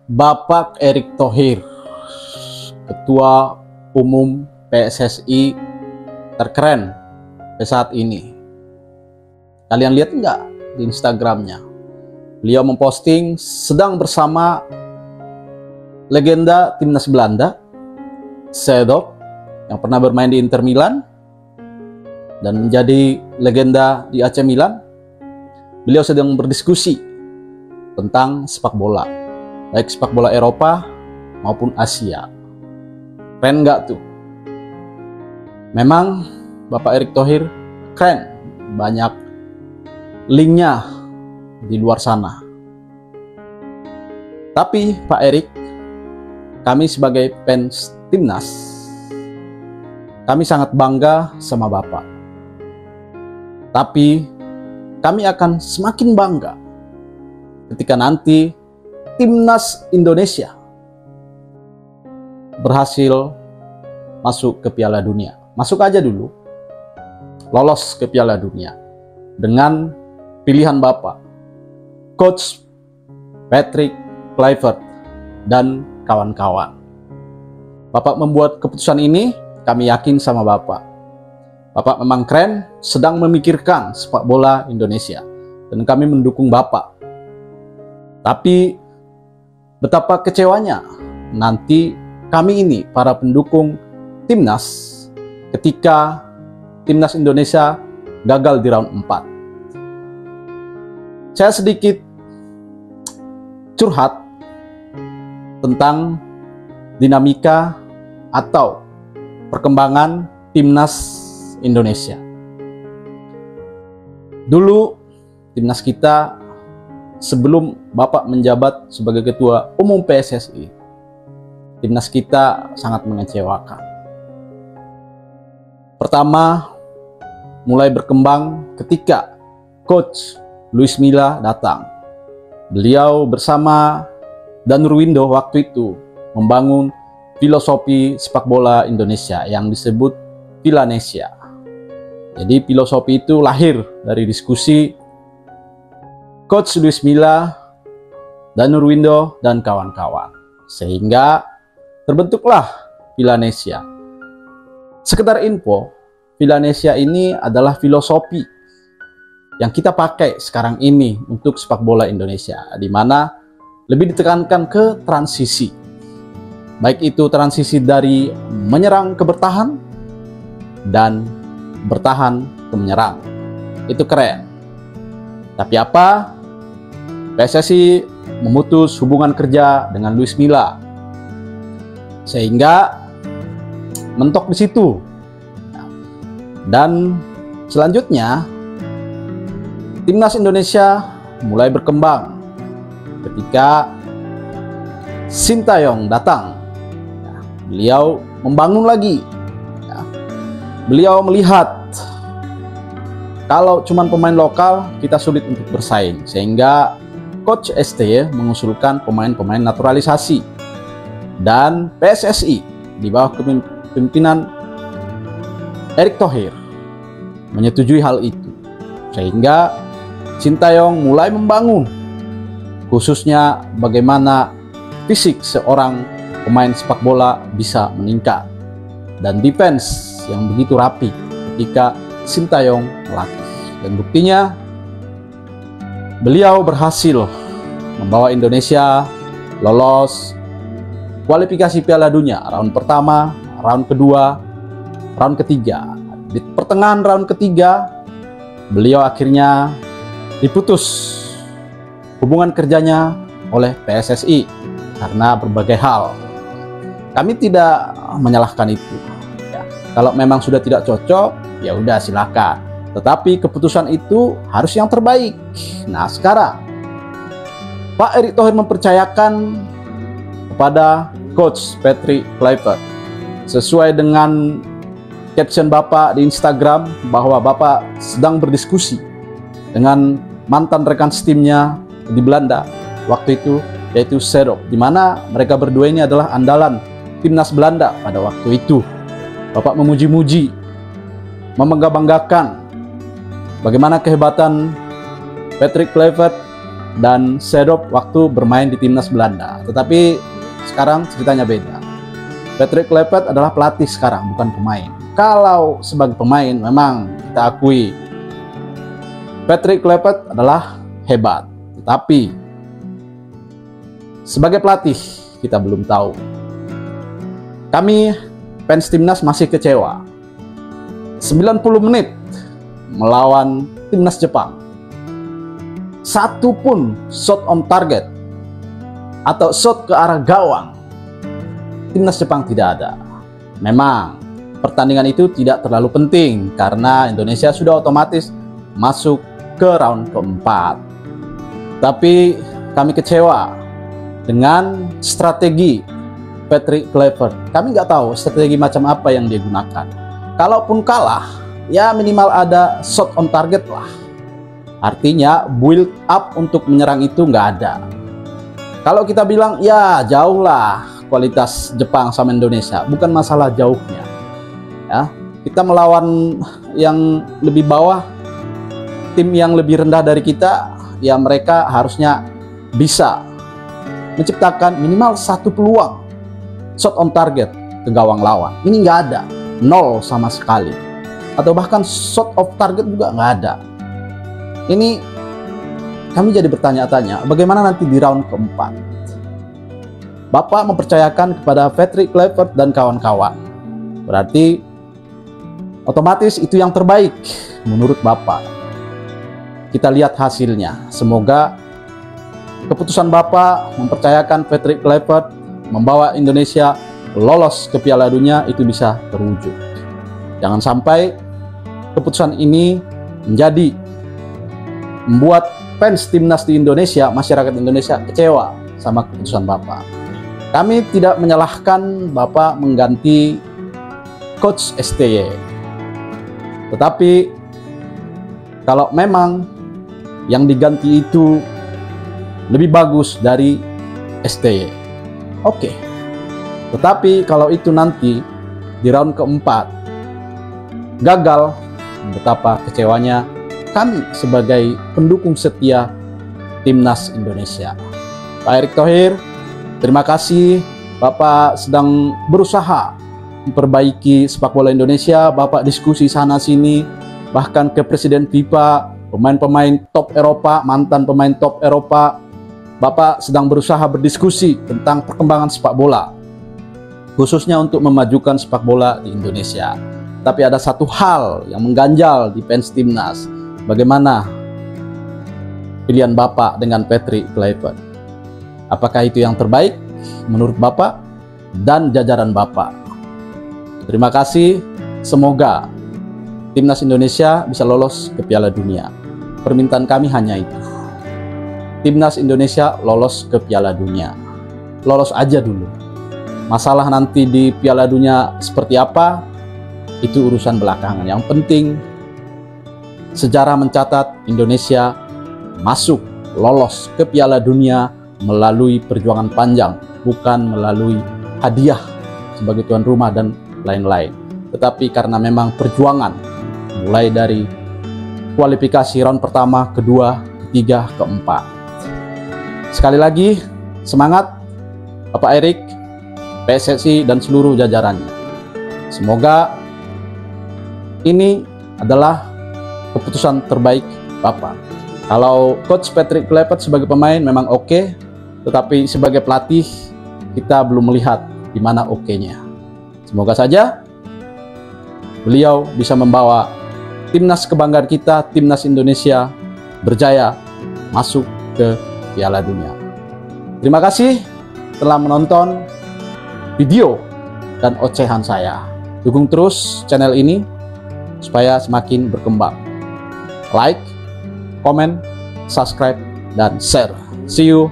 Bapak Erick Thohir, Ketua Umum PSSI terkeren saat ini. Kalian lihat nggak di Instagramnya? Beliau memposting sedang bersama legenda timnas Belanda, Seedorf, yang pernah bermain di Inter Milan dan menjadi legenda di AC Milan. Beliau sedang berdiskusi tentang sepak bola, baik sepak bola Eropa maupun Asia. Keren nggak tuh? Memang Bapak Erick Thohir keren, banyak linknya di luar sana. Tapi Pak Erick, kami sebagai fans timnas, kami sangat bangga sama Bapak. Tapi kami akan semakin bangga ketika nanti timnas Indonesia berhasil masuk ke Piala Dunia. Masuk aja dulu, lolos ke Piala Dunia dengan pilihan Bapak, Coach Patrick Kluivert dan kawan-kawan. Bapak membuat keputusan ini, kami yakin sama Bapak. Bapak memang keren, sedang memikirkan sepak bola Indonesia, dan kami mendukung Bapak. Tapi betapa kecewanya nanti kami ini, para pendukung timnas, ketika timnas Indonesia gagal di round 4. Saya sedikit curhat tentang dinamika atau perkembangan timnas Indonesia. Dulu timnas kita sebelum Bapak menjabat sebagai Ketua Umum PSSI, timnas kita sangat mengecewakan. Pertama, mulai berkembang ketika Coach Luis Milla datang. Beliau bersama Dan Nurwindo waktu itu membangun filosofi sepak bola Indonesia yang disebut Villanesia. Jadi filosofi itu lahir dari diskusi Coach Luis Milla, Dan Nurwindo, dan kawan-kawan. Sehingga terbentuklah Villanesia. Sekedar info, Villanesia ini adalah filosofi yang kita pakai sekarang ini untuk sepak bola Indonesia, di mana lebih ditekankan ke transisi. Baik itu transisi dari menyerang ke bertahan dan bertahan ke menyerang. Itu keren. Tapi apa? PSSI memutus hubungan kerja dengan Luis Milla, sehingga mentok di situ. Dan selanjutnya timnas Indonesia mulai berkembang ketika Sintayong datang. Beliau membangun lagi. Beliau melihat kalau cuman pemain lokal kita sulit untuk bersaing, sehingga Coach ST mengusulkan pemain-pemain naturalisasi, dan PSSI di bawah kepemimpinan Erick Thohir menyetujui hal itu, sehingga Sintayong mulai membangun, khususnya bagaimana fisik seorang pemain sepak bola bisa meningkat, dan defense yang begitu rapi ketika Sintayong melatih. Dan buktinya beliau berhasil membawa Indonesia lolos kualifikasi Piala Dunia round pertama, round kedua, round ketiga. Di pertengahan round ketiga, beliau akhirnya diputus hubungan kerjanya oleh PSSI karena berbagai hal. Kami tidak menyalahkan itu. Ya, kalau memang sudah tidak cocok, ya udah silakan. Tetapi keputusan itu harus yang terbaik. Nah, sekarang Pak Erick Thohir mempercayakan kepada Coach Patrick Kluivert, sesuai dengan caption Bapak di Instagram, bahwa Bapak sedang berdiskusi dengan mantan rekan setimnya di Belanda waktu itu, yaitu Seedorf, di mana mereka berdua ini adalah andalan timnas Belanda pada waktu itu. Bapak memuji-muji, membangga-banggakan bagaimana kehebatan Patrick Kluivert dan Seedorf waktu bermain di timnas Belanda. Tetapi sekarang ceritanya beda. Patrick Kluivert adalah pelatih sekarang, bukan pemain. Kalau sebagai pemain memang kita akui Patrick Kluivert adalah hebat, tetapi sebagai pelatih kita belum tahu. Kami fans timnas masih kecewa. 90 menit melawan timnas Jepang, satu pun shot on target atau shot ke arah gawang timnas Jepang tidak ada. Memang pertandingan itu tidak terlalu penting karena Indonesia sudah otomatis masuk ke round keempat. Tapi kami kecewa dengan strategi Patrick Kluivert. Kami nggak tahu strategi macam apa yang dia gunakan. Kalaupun kalah, ya minimal ada shot on target lah. Artinya build up untuk menyerang itu nggak ada. Kalau kita bilang ya jauh lah kualitas Jepang sama Indonesia, bukan masalah jauhnya. Ya, kita melawan yang lebih bawah, tim yang lebih rendah dari kita, ya mereka harusnya bisa menciptakan minimal satu peluang shot on target ke gawang lawan. Ini nggak ada, nol sama sekali. Atau bahkan shot off target juga nggak ada. Ini kami jadi bertanya-tanya, bagaimana nanti di round keempat? Bapak mempercayakan kepada Patrick Kluivert dan kawan-kawan. Berarti otomatis itu yang terbaik menurut Bapak. Kita lihat hasilnya. Semoga keputusan Bapak mempercayakan Patrick Kluivert membawa Indonesia lolos ke Piala Dunia itu bisa terwujud. Jangan sampai keputusan ini menjadi membuat fans timnas di Indonesia, masyarakat Indonesia kecewa sama keputusan Bapak. Kami tidak menyalahkan Bapak mengganti Coach STY. Tetapi kalau memang yang diganti itu lebih bagus dari STY, oke. Tetapi kalau itu nanti di round keempat gagal, betapa kecewanya kami sebagai pendukung setia timnas Indonesia. Pak Erick Thohir, terima kasih. Bapak sedang berusaha memperbaiki sepak bola Indonesia. Bapak diskusi sana sini, bahkan ke Presiden FIFA, pemain-pemain top Eropa, mantan pemain top Eropa. Bapak sedang berusaha berdiskusi tentang perkembangan sepak bola, khususnya untuk memajukan sepak bola di Indonesia. Tapi ada satu hal yang mengganjal di fans timnas. Bagaimana pilihan Bapak dengan Patrick Kluivert? Apakah itu yang terbaik menurut Bapak dan jajaran Bapak? Terima kasih. Semoga timnas Indonesia bisa lolos ke Piala Dunia. Permintaan kami hanya itu. Timnas Indonesia lolos ke Piala Dunia. Lolos aja dulu. Masalah nanti di Piala Dunia seperti apa, itu urusan belakangan. Yang penting sejarah mencatat Indonesia masuk lolos ke Piala Dunia melalui perjuangan panjang, bukan melalui hadiah sebagai tuan rumah dan lain-lain. Tetapi karena memang perjuangan mulai dari kualifikasi round pertama, kedua, ketiga, keempat. Sekali lagi semangat Bapak Erick, PSSI dan seluruh jajarannya. Semoga ini adalah keputusan terbaik Bapak. Kalau Coach Patrick Kluivert sebagai pemain memang oke, tetapi sebagai pelatih kita belum melihat di mana oke-nya. Semoga saja beliau bisa membawa timnas kebanggaan kita, timnas Indonesia berjaya masuk ke Piala Dunia. Terima kasih telah menonton video dan ocehan saya. Dukung terus channel ini supaya semakin berkembang. Like, comment, subscribe, dan share. See you.